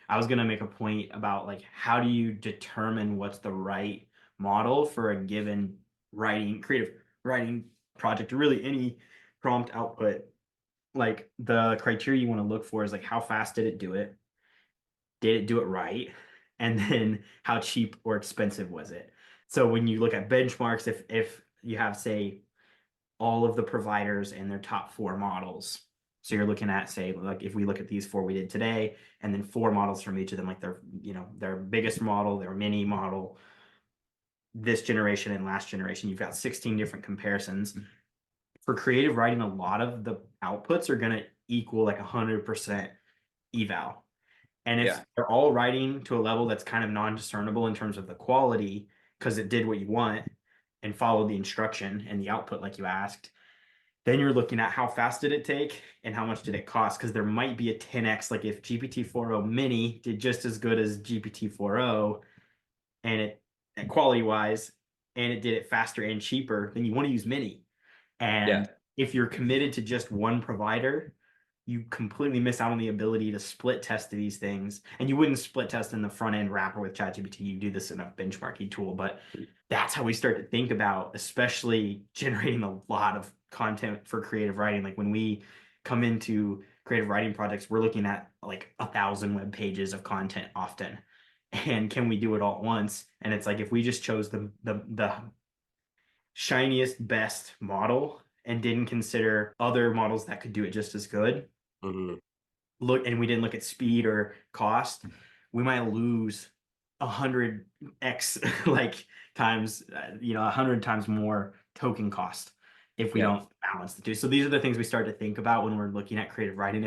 I was gonna make a point about like how do you determine what's the right model for a given creative writing project, or really any prompt output. Like the criteria you want to look for is like how fast did it do it? Did it do it right? And then how cheap or expensive was it? So when you look at benchmarks, if you have, say, all of the providers and their top four models. So you're looking at, say, like if we look at these four we did today, and then four models from each of them, like their biggest model, their mini model, this generation and last generation, you've got 16 different comparisons. For creative writing, a lot of the outputs are going to equal like 100% eval. And if Yeah. they're all writing to a level that's kind of non-discernible in terms of the quality, because it did what you want and followed the instruction and the output like you asked, then you're looking at how fast did it take and how much did it cost? Because there might be a 10x. Like if GPT-4o mini did just as good as GPT-4o and it and quality wise, and it did it faster and cheaper, then you want to use mini. Yeah. And if you're committed to just one provider, you completely miss out on the ability to split test these things. And you wouldn't split test in the front end wrapper with ChatGPT. You do this in a benchmarking tool, but that's how we start to think about, especially generating a lot of content for creative writing. Like when we come into creative writing projects, we're looking at like 1,000 web pages of content often. And can we do it all at once? And it's like if we just chose the shiniest, best model and didn't consider other models that could do it just as good, Hmm. and we didn't look at speed or cost, we might lose 100x like times, 100 times more token cost if we Yeah. don't balance the two. So these are the things we start to think about when we're looking at creative writing.